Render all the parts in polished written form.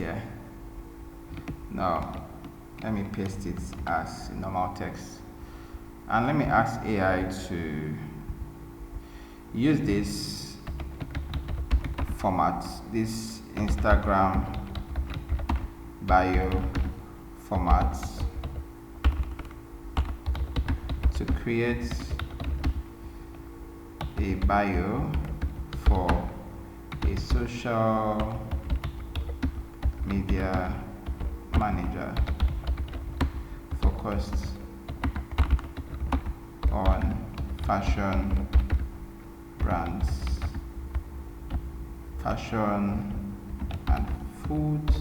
here. Now let me paste it as normal text, and let me ask AI to use this format, this Instagram bio format, to create a bio for a social media manager focused on fashion brands, fashion and food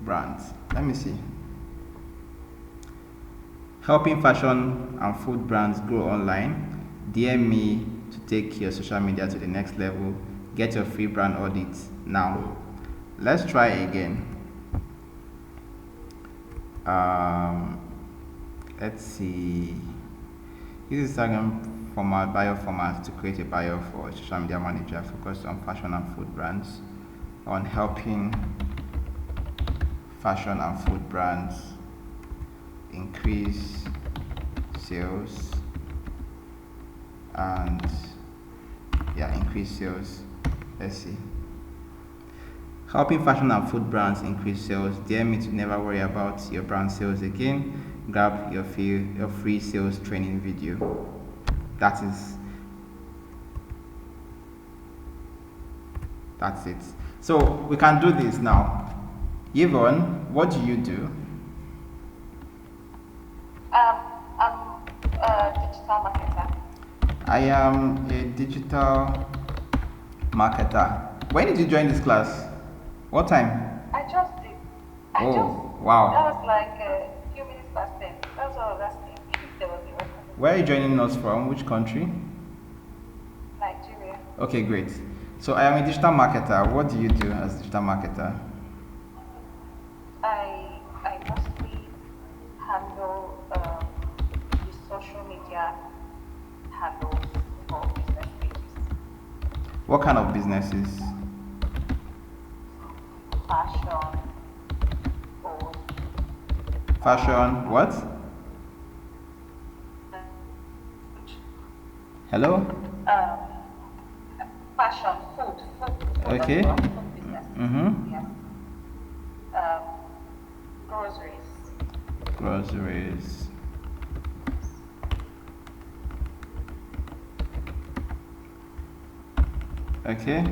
brands. Let me see. Helping fashion and food brands grow online. DM me to take your social media to the next level. Get your free brand audit now. Let's try again. Let's see. Use Instagram format, bio format to create a bio for a social media manager focused on fashion and food brands, on helping fashion and food brands increase sales and increase sales. Let's see. Helping fashion and food brands increase sales. DM me to never worry about your brand sales again. Grab your free sales training video. That's it. So we can do this now. Yvonne, what do you do? I'm a digital marketer. I am a digital marketer. When did you join this class? What time? I just did. Wow. That was like a few minutes past 10. That's what I was asking. If there was a record. Where are you joining us from? Which country? Nigeria. Okay, great. So I am a digital marketer. What do you do as a digital marketer? I mostly handle the social media handles for business pages. What kind of businesses? Fashion, food. Fashion, what? Hello? Fashion, food. Okay. Food business. Mm-hmm. Yes. Groceries. Okay.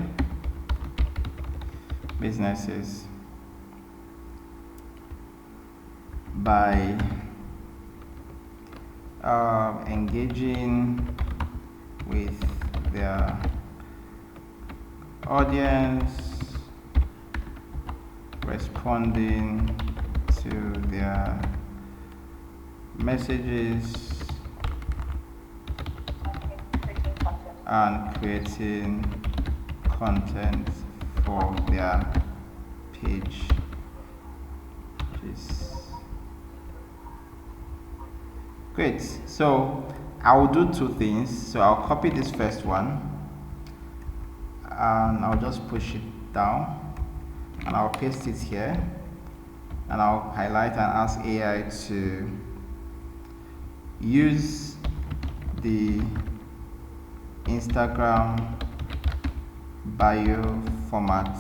Businesses. By engaging with their audience, responding to their messages, and creating content for their page. Great. So I will do two things. So I'll copy this first one and I'll just push it down and I'll paste it here and I'll highlight and ask AI to use the Instagram bio format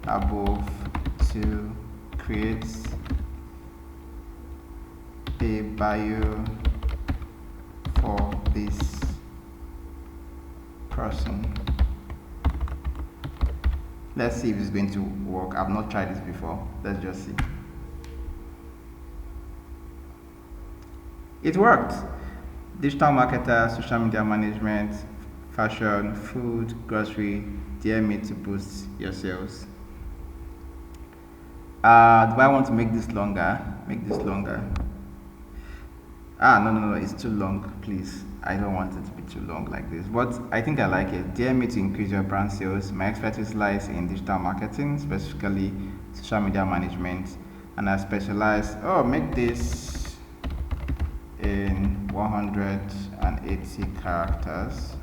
above to create a bio for this person. Let's see if it's going to work. I've not tried this before. Let's just see. It worked. Digital marketer, social media management, fashion, food, grocery. DM me to boost your sales. Do I want to make this longer? Make this longer. No, it's too long, please. I don't want it to be too long like this, but I think I like it. DM me to increase your brand sales. My expertise lies in digital marketing, specifically social media management, and I specialize. Make this in 180 characters.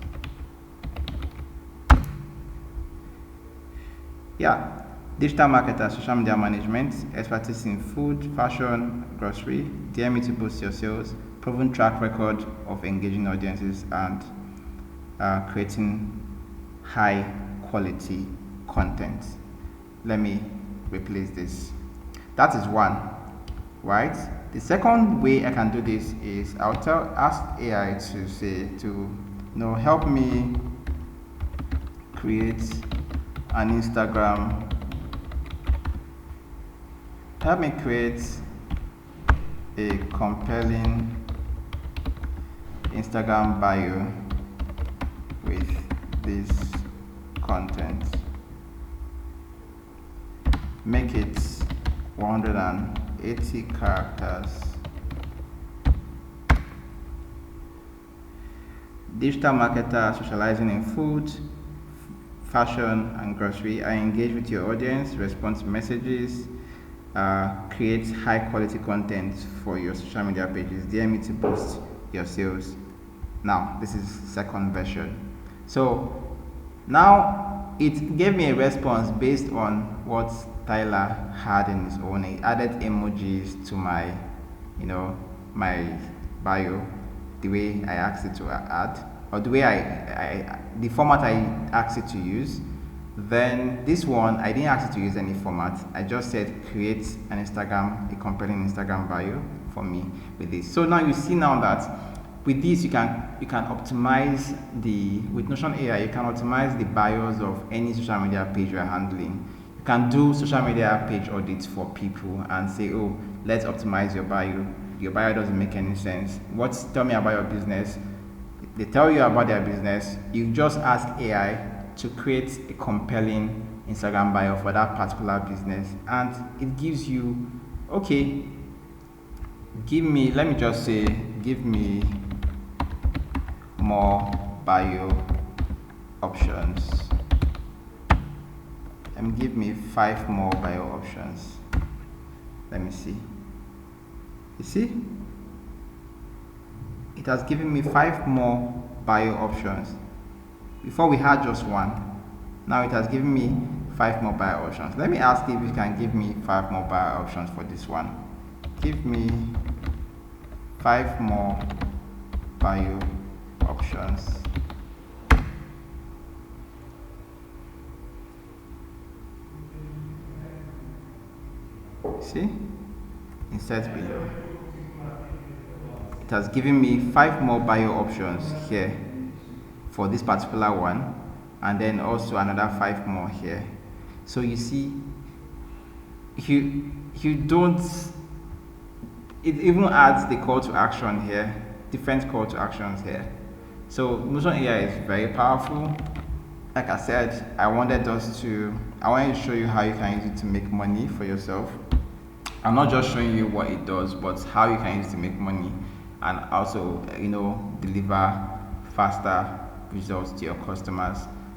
Yeah, digital marketer, social media management, expertise in food, fashion, grocery, DME to boost your sales, proven track record of engaging audiences, and creating high quality content. Let me replace this. That is one, right? The second way I can do this is ask AI to say to help me create an Instagram. Help me create a compelling Instagram bio with this content. Make it 180 characters. Digital marketer specializing in food, fashion, and grocery. I engage with your audience, respond to messages, create high quality content for your social media pages. DM me to boost your sales. Now, this is second version. So now it gave me a response based on what Tyler had in his own. He added emojis to my, my bio, the way I asked it to add, or the way the format I asked it to use. Then this one, I didn't ask it to use any format. I just said create a compelling Instagram bio for me with this. So now you see now that with this you can optimize with Notion AI, you can optimize the bios of any social media page you're handling. You can do social media page audits for people and say, oh, let's optimize your bio. Your bio doesn't make any sense. Tell me about your business. They tell you about their business. You just ask AI to create a compelling Instagram bio for that particular business, and it gives you, okay, give me more bio options, and give me 5 more bio options. Let me see. You see, it has given me 5 more bio options. Before we had just one. Now it has given me 5 more bio options. Let me ask if you can give me 5 more bio options for this one. Give me 5 more bio options. See? Insert below. It has given me 5 more bio options here for this particular one, and then also another 5 more here. So you see, you don't, it even adds the call to action here, different call to actions here. So Notion AI is very powerful. Like I said, I wanted to show you how you can use it to make money for yourself. I'm not just showing you what it does, but how you can use it to make money and also deliver faster results to your customers.